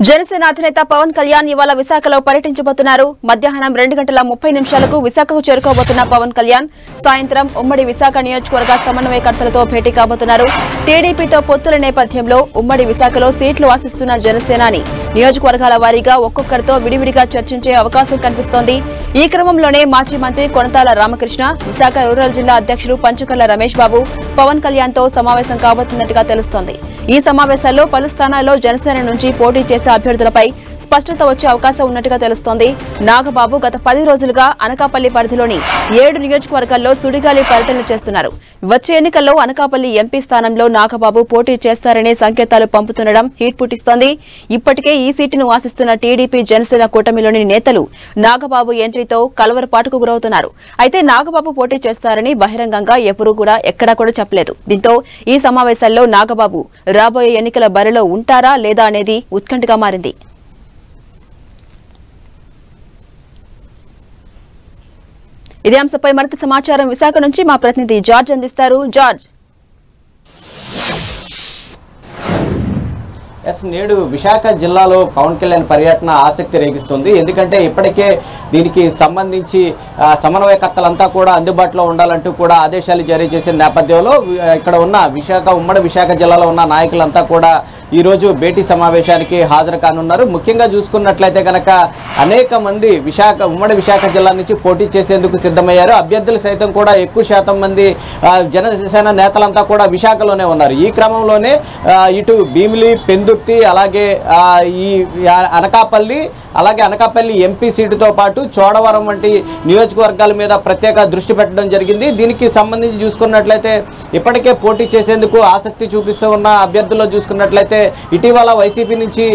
జనసేన అధినేత పవన్ కళ్యాణ్ ఇవాళ విశాఖలో పర్యటించబోతున్నారు. మధ్యాహ్నం 2:30 విశాఖకు చేరుకోబోతున్న పవన్ కళ్యాణ్ సాయంత్రం ఉమ్మడి విశాఖ నియోజకవర్గ సమన్వయకర్తలతో భేటీ కాబోతున్నారు. టీడీపీతో పొత్తుల నేపథ్యంలో ఉమ్మడి విశాఖలో సీట్లు ఆశిస్తున్న జనసేనాని నియోజకవర్గాల వారీగా ఒక్కొక్కరితో విడివిడిగా చర్చించే అవకాశం కనిపిస్తోంది. ఈ క్రమంలోనే మాజీ మంత్రి కొనతాల రామకృష్ణ, విశాఖ రూరల్ జిల్లా అధ్యక్షుడు పంచకర్ల రమేష్ బాబు పవన్ కళ్యాణ్ తో సమావేశం కాబోతున్నట్టుగా తెలుస్తోంది. ఈ సమావేశాల్లో పలు స్థానాల్లో జనసేన నుంచి పోటీ చేసే అభ్యర్థులపై స్పష్టత వచ్చే అవకాశం ఉన్నట్టుగా తెలుస్తోంది. నాగబాబు గత 10 రోజులుగా అనకాపల్లి పరిధిలోని 7 నియోజకవర్గాల్లో సుడిగాలి పర్యటనలు చేస్తున్నారు. వచ్చే ఎన్నికల్లో అనకాపల్లి ఎంపీ స్థానంలో నాగబాబు పోటీ చేస్తారనే సంకేతాలు పంపుతుండడం హీట్ పుట్టిస్తోంది. ఇప్పటికే ఈ సీటును ఆశిస్తున్న టీడీపీ జనసేన కూటమిలోని నేతలు నాగబాబు ఎంట్రీతో కలవరపాటుకు గురవుతున్నారు. అయితే నాగబాబు పోటీ చేస్తారని బహిరంగంగా ఎక్కడా కూడా చెప్పలేదు. దీంతో ఈ సమావేశాల్లో నాగబాబు రాబోయే ఎన్నికల బరిలో ఉంటారా లేదా అనేది ఉత్కంఠగా మారింది. ఇదే అంశంపై మరింత సమాచారం విశాఖ నుంచి మా ప్రతినిధి జార్జ్ అందిస్తారు. జార్జ్, నేడు విశాఖ జిల్లాలో పవన్ కళ్యాణ్ పర్యటన ఆసక్తి రేగిస్తుంది. ఎందుకంటే ఇప్పటికే దీనికి సంబంధించి సమన్వయకర్తలంతా కూడా అందుబాటులో ఉండాలంటూ కూడా ఆదేశాలు జారీ చేసిన నేపథ్యంలో ఇక్కడ ఉన్న ఉమ్మడి విశాఖ జిల్లాలో ఉన్న నాయకులంతా కూడా ఈరోజు భేటీ సమావేశానికి హాజరు కానున్నారు. ముఖ్యంగా చూసుకున్నట్లయితే కనుక అనేక మంది ఉమ్మడి విశాఖ జిల్లా నుంచి పోటీ చేసేందుకు సిద్ధమయ్యారు. అభ్యర్థులు సైతం కూడా ఎక్కువ శాతం మంది జనసేన నేతలంతా కూడా విశాఖలోనే ఉన్నారు. ఈ క్రమంలోనే ఇటు భీమిలి, పెందుర్తి, అలాగే ఈ అనకాపల్లి ఎంపీ సీటుతో పాటు చోడవరం వంటి నియోజకవర్గాల మీద ప్రత్యేక దృష్టి పెట్టడం జరిగింది. దీనికి సంబంధించి చూసుకున్నట్లయితే ఇప్పటికే పోటీ చేసేందుకు ఆసక్తి చూపిస్తూ ఉన్న అభ్యర్థుల్లో చూసుకున్నట్లయితే ఇటీవల వైసీపీ నుంచి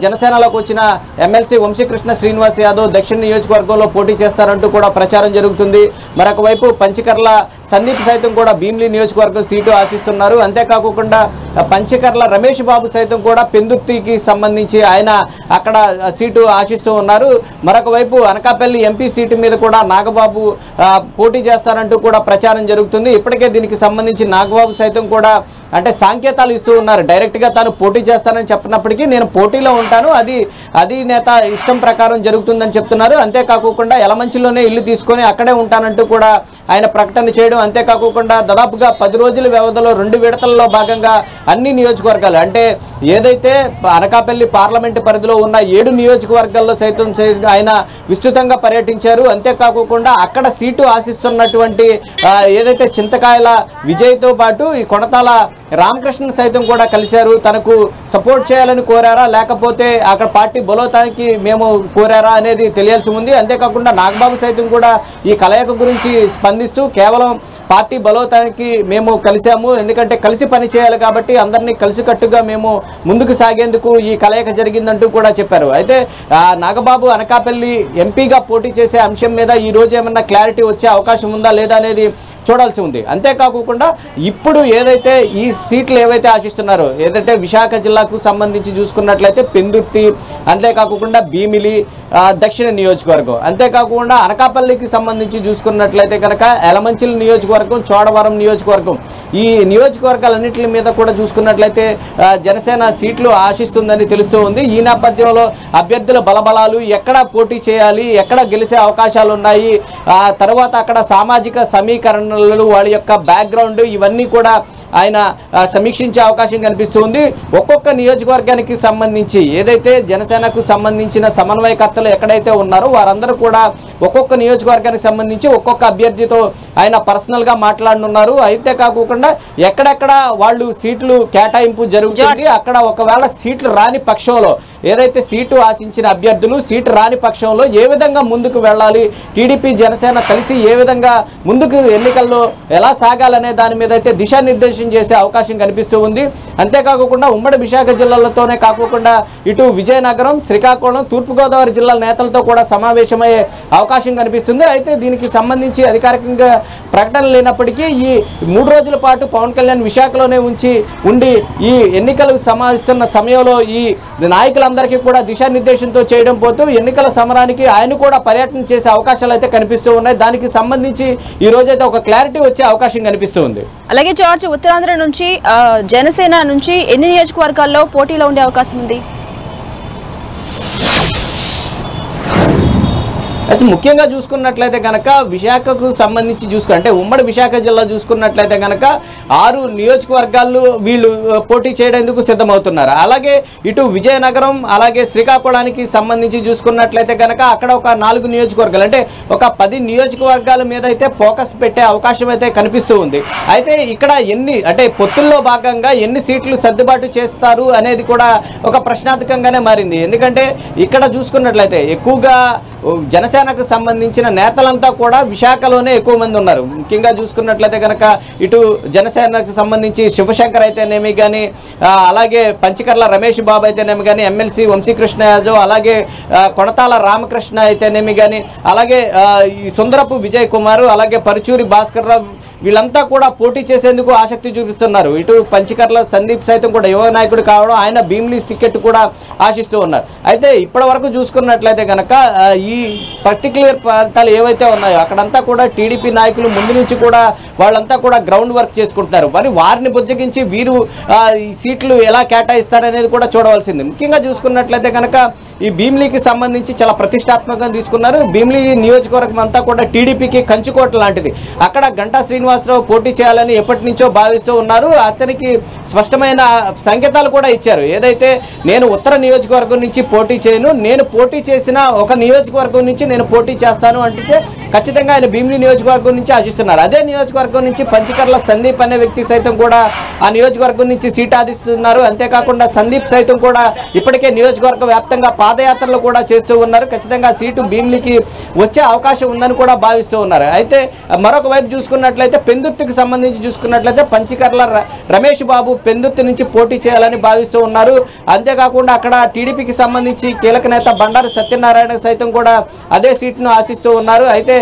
జనసేనలోకి వచ్చిన ఎమ్మెల్సీ వంశీకృష్ణ శ్రీనివాస్ యాదవ్ దక్షిణ నియోజకవర్గంలో పోటీ చేస్తారంటూ కూడా ప్రచారం జరుగుతుంది. మరొక వైపు పంచకర్ల సందీప్ సైతం కూడా భీమిలి నియోజకవర్గం సీటు ఆశిస్తున్నారు. అంతేకాకుండా పంచకర్ల రమేష్ బాబు సైతం కూడా పెందుర్తికి సంబంధించి ఆయన అక్కడ సీటు ఆశిస్తూ ఉన్నారు. మరొక వైపు అనకాపల్లి ఎంపీ సీటు మీద కూడా నాగబాబు పోటీ చేస్తారంటూ కూడా ప్రచారం జరుగుతుంది. ఇప్పటికే దీనికి సంబంధించి నాగబాబు సైతం కూడా అంటే సంకేతాలు ఇస్తూ ఉన్నారు. డైరెక్ట్గా తాను పోటీ చేస్తానని చెప్పినప్పటికీ నేను పోటీలో ఉంటాను, అది నేత ఇష్టం ప్రకారం జరుగుతుందని చెప్తున్నారు. అంతేకాకుండా యలమంచిలోనే ఇల్లు తీసుకొని అక్కడే ఉంటానంటూ కూడా ఆయన ప్రకటన చేయడం, అంతేకాకుండా దాదాపుగా 10 రోజుల వ్యవధిలో 2 విడతల్లో భాగంగా అన్ని నియోజకవర్గాలు అంటే ఏదైతే అనకాపల్లి పార్లమెంటు పరిధిలో ఉన్న 7 నియోజకవర్గాల్లో సైతం ఆయన విస్తృతంగా పర్యటించారు. అంతేకాకుండా అక్కడ సీటు ఆశిస్తున్నటువంటి ఏదైతే చింతకాయల విజయ్తో పాటు ఈ కొనతాల రామకృష్ణ సైతం కూడా కలిశారు. తనకు సపోర్ట్ చేయాలని కోరారా లేకపోతే అక్కడ పార్టీ బలోతానికి మేము కోరారా అనేది తెలియాల్సి ఉంది. అంతేకాకుండా నాగబాబు సైతం కూడా ఈ కలయిక గురించి స్పందిస్తూ కేవలం పార్టీ బలోతానికి మేము కలిసాము, ఎందుకంటే కలిసి పని చేయాలి కాబట్టి అందరినీ కలిసికట్టుగా మేము ముందుకు సాగేందుకు ఈ కలయిక జరిగిందంటూ కూడా చెప్పారు. అయితే నాగబాబు అనకాపల్లి ఎంపీగా పోటీ చేసే అంశం మీద ఈ రోజు ఏమన్నా క్లారిటీ వచ్చే అవకాశం ఉందా లేదా అనేది చూడాల్సి ఉంది. అంతేకాకుండా ఇప్పుడు ఏదైతే ఈ సీట్లు ఏవైతే ఆశిస్తున్నారో ఏదైతే విశాఖ జిల్లాకు సంబంధించి చూసుకున్నట్లయితే పెందుర్తి, అంతేకాకుండా భీమిలి దక్షిణ నియోజకవర్గం, అంతేకాకుండా అనకాపల్లికి సంబంధించి చూసుకున్నట్లయితే కనుక యలమంచిలి నియోజకవర్గం, చోడవరం నియోజకవర్గం, ఈ నియోజకవర్గాలన్నింటి మీద కూడా చూసుకున్నట్లయితే జనసేన సీట్లు ఆశిస్తుందని తెలుస్తూ ఉంది. ఈ నేపథ్యంలో అభ్యర్థుల బలబలాలు ఎక్కడ పోటీ చేయాలి, ఎక్కడ గెలిచే అవకాశాలు ఉన్నాయి, తర్వాత అక్కడ సామాజిక సమీకరణ వాళ్ళ యొక్క బ్యాక్గ్రౌండ్ ఇవన్నీ కూడా ఆయన సమీక్షించే అవకాశం కనిపిస్తుంది. ఒక్కొక్క నియోజకవర్గానికి సంబంధించి ఏదైతే జనసేనకు సంబంధించిన సమన్వయకర్తలు ఎక్కడైతే ఉన్నారో వారందరూ కూడా ఒక్కొక్క నియోజకవర్గానికి సంబంధించి ఒక్కొక్క అభ్యర్థితో ఆయన పర్సనల్గా మాట్లాడనున్నారు. అయితే కాకుండా ఎక్కడెక్కడ వాళ్ళు సీట్లు కేటాయింపు జరుగుతుంది, అక్కడ ఒకవేళ సీట్లు రాని పక్షంలో ఏదైతే సీటు ఆశించిన అభ్యర్థులు సీటు రాని పక్షంలో ఏ విధంగా ముందుకు వెళ్ళాలి, టీడీపీ జనసేన కలిసి ఏ విధంగా ముందుకు ఎన్నికల్లో ఎలా సాగాలనే దాని మీద అయితే దిశానిర్దేశం చేసే అవకాశం కనిపిస్తూ ఉంది. అంతేకాకుండా ఉమ్మడి విశాఖ జిల్లాలతోనే కాకుండా ఇటు విజయనగరం, శ్రీకాకుళం, తూర్పుగోదావరి జిల్లాల నేతలతో కూడా సమావేశమయ్యే అవకాశం కనిపిస్తుంది. అయితే దీనికి సంబంధించి అధికారికంగా ప్రకటన లేనప్పటికీ ఈ 3 రోజుల పాటు పవన్ కళ్యాణ్ విశాఖలోనే ఉండి ఈ ఎన్నికలు సమావేశిస్తున్న సమయంలో ఈ నాయకులందరికీ కూడా దిశానిర్దేశంతో చేయడం పోతూ ఎన్నికల సమరానికి ఆయన కూడా పర్యటన చేసే అవకాశాలు అయితే కనిపిస్తూ ఉన్నాయి. దానికి సంబంధించి ఈ రోజైతే ఒక క్లారిటీ వచ్చే అవకాశం కనిపిస్తూ ఉంది. అలాగే జార్జ్, ఉత్తరాంధ్ర నుంచి జనసేన నుంచి ఎన్ని నియోజకవర్గాల్లో పోటీలో ఉండే అవకాశం ఉంది? అసలు ముఖ్యంగా చూసుకున్నట్లయితే కనుక విశాఖకు సంబంధించి అంటే ఉమ్మడి విశాఖ జిల్లా చూసుకున్నట్లయితే కనుక 6 నియోజకవర్గాలు వీళ్ళు పోటీ చేయడానికి సిద్ధమవుతున్నారు. అలాగే ఇటు విజయనగరం అలాగే శ్రీకాకుళానికి సంబంధించి చూసుకున్నట్లయితే కనుక అక్కడ ఒక 4 నియోజకవర్గాలు అంటే ఒక 10 నియోజకవర్గాల మీద అయితే ఫోకస్ పెట్టే అవకాశం అయితే కనిపిస్తూ ఉంది. అయితే ఇక్కడ అంటే పొత్తుల్లో భాగంగా ఎన్ని సీట్లు సర్దుబాటు చేస్తారు అనేది కూడా ఒక ప్రశ్నార్థకంగానే మారింది. ఎందుకంటే ఇక్కడ చూసుకున్నట్లయితే ఎక్కువగా జనసేనకు సంబంధించిన నేతలంతా కూడా విశాఖలోనే ఎక్కువ మంది ఉన్నారు. ముఖ్యంగా చూసుకున్నట్లయితే కనుక ఇటు జనసేనకు సంబంధించి శివశంకర్ అయితేనేమి కానీ అలాగే పంచకర్ల రమేష్ బాబు అయితేనేమి కానీ ఎమ్మెల్సీ వంశీకృష్ణ యాదవ్ అలాగే కొణతాల రామకృష్ణ అయితేనేమి కానీ అలాగే ఈ సుందరపు విజయ్ కుమార్ అలాగే పరుచూరి భాస్కర్ రావు వీళ్ళంతా కూడా పోటీ చేసేందుకు ఆసక్తి చూపిస్తున్నారు. ఇటు పంచకర్ల సందీప్ సైతం కూడా యువ నాయకుడు కావడం ఆయన భీమిలి టికెట్ కూడా ఆశిస్తూ ఉన్నారు. అయితే ఇప్పటి వరకు చూసుకున్నట్లయితే కనుక ఈ పర్టికులర్ ప్రాంతాలు ఏవైతే ఉన్నాయో అక్కడంతా కూడా టీడీపీ నాయకులు ముందు నుంచి కూడా వాళ్ళంతా కూడా గ్రౌండ్ వర్క్ చేసుకుంటున్నారు. మరి వారిని బుజ్జగించి వీరు ఈ సీట్లు ఎలా కేటాయిస్తారనేది కూడా చూడవలసింది. ముఖ్యంగా చూసుకున్నట్లయితే కనుక ఈ భీమిలికి సంబంధించి చాలా ప్రతిష్టాత్మకంగా తీసుకున్నారు. భీమిలి నియోజకవర్గం అంతా కూడా టీడీపీకి కంచుకోట లాంటిది. అక్కడ గంటా శ్రీనివాసరావు పోటీ చేయాలని ఎప్పటి నుంచో భావిస్తూ ఉన్నారు. అతనికి స్పష్టమైన సంకేతాలు కూడా ఇచ్చారు. ఏదైతే నేను ఉత్తర నియోజకవర్గం నుంచి పోటీ చేయను, నేను పోటీ చేసిన ఒక నియోజకవర్గం నుంచి నేను పోటీ చేస్తాను అంటే ఖచ్చితంగా ఆయన భీమిలి నియోజకవర్గం నుంచి ఆశిస్తున్నారు. అదే నియోజకవర్గం నుంచి పంచకర్ల సందీప్ అనే వ్యక్తి సైతం కూడా ఆ నియోజకవర్గం నుంచి సీట్ ఆదిస్తున్నారు. అంతేకాకుండా సందీప్ సైతం కూడా ఇప్పటికే నియోజకవర్గ వ్యాప్తంగా పాదయాత్రలు కూడా చేస్తూ ఉన్నారు. ఖచ్చితంగా సీటు భీమిలికి వచ్చే అవకాశం ఉందని కూడా భావిస్తూ ఉన్నారు. అయితే మరొక వైపు చూసుకున్నట్లయితే పెందుర్తికి సంబంధించి చూసుకున్నట్లయితే పంచకర్ల రమేష్ బాబు పెందుర్తి నుంచి పోటీ చేయాలని భావిస్తూ ఉన్నారు. అంతేకాకుండా అక్కడ టీడీపీకి సంబంధించి కీలక నేత బండారు సత్యనారాయణ సైతం కూడా అదే సీట్ను ఆశిస్తూ ఉన్నారు. అయితే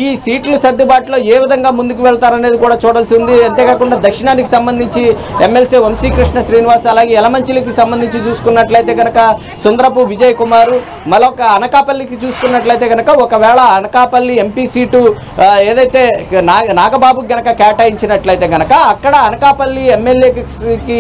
ఈ సీట్ల సర్దుబాటులో ఏ విధంగా ముందుకు వెళ్తారనేది కూడా చూడాల్సి ఉంది. అంతేకాకుండా దక్షిణానికి సంబంధించి ఎమ్మెల్సీ వంశీకృష్ణ శ్రీనివాస్ అలాగే యలమంచిలికి సంబంధించి చూసుకున్నట్లయితే కనుక సుందరపు విజయ్ కుమార్ మరొక అనకాపల్లికి చూసుకున్నట్లయితే కనుక ఒకవేళ అనకాపల్లి ఎంపీ సీటు ఏదైతే నాగబాబుకి గనక కేటాయించినట్లయితే కనుక అక్కడ అనకాపల్లి ఎమ్మెల్యేకి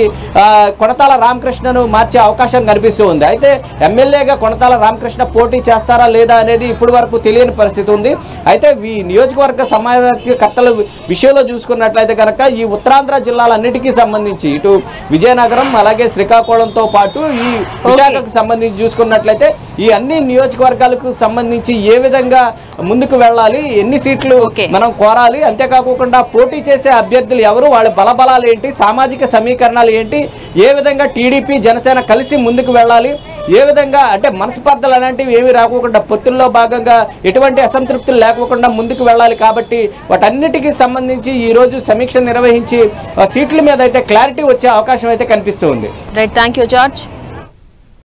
కొణతాల రామకృష్ణను మార్చే అవకాశం కనిపిస్తూ ఉంది. అయితే ఎమ్మెల్యేగా కొణతాల రామకృష్ణ పోటీ చేస్తారా లేదా అనేది ఇప్పటి వరకు తెలియని పరిస్థితి ఉంది. అయితే ఈ నియోజకవర్గ సమాజకర్తల విషయంలో చూసుకున్నట్లయితే కనుక ఈ ఉత్తరాంధ్ర జిల్లాలన్నిటికీ సంబంధించి ఇటు విజయనగరం అలాగే శ్రీకాకుళంతో పాటు ఈ విశాఖకు సంబంధించి చూసుకున్నట్లయితే ఈ అన్ని నియోజకవర్గాలకు సంబంధించి ఏ విధంగా ముందుకు వెళ్ళాలి, ఎన్ని సీట్లు మనం కోరాలి, అంతేకాకుండా పోటీ చేసే అభ్యర్థులు ఎవరు, వాళ్ళ బలబలాలు ఏంటి, సామాజిక సమీకరణాలు ఏంటి, ఏ విధంగా టీడీపీ జనసేన కలిసి ముందుకు వెళ్ళాలి, ఏ విధంగా అంటే మనస్పర్ధలు అలాంటివి ఏమీ రాకోకుండా పొత్తుల్లో భాగంగా ఎటువంటి అసంతృప్తులు లేకోకుండా ముందుకు వెళ్ళాలి. కాబట్టి వాటన్నిటికీ సంబంధించి ఈరోజు సమీక్ష నిర్వహించి సీట్ల మీద అయితే క్లారిటీ వచ్చే అవకాశం అయితే కనిపిస్తూ ఉంది. Right, thank you George.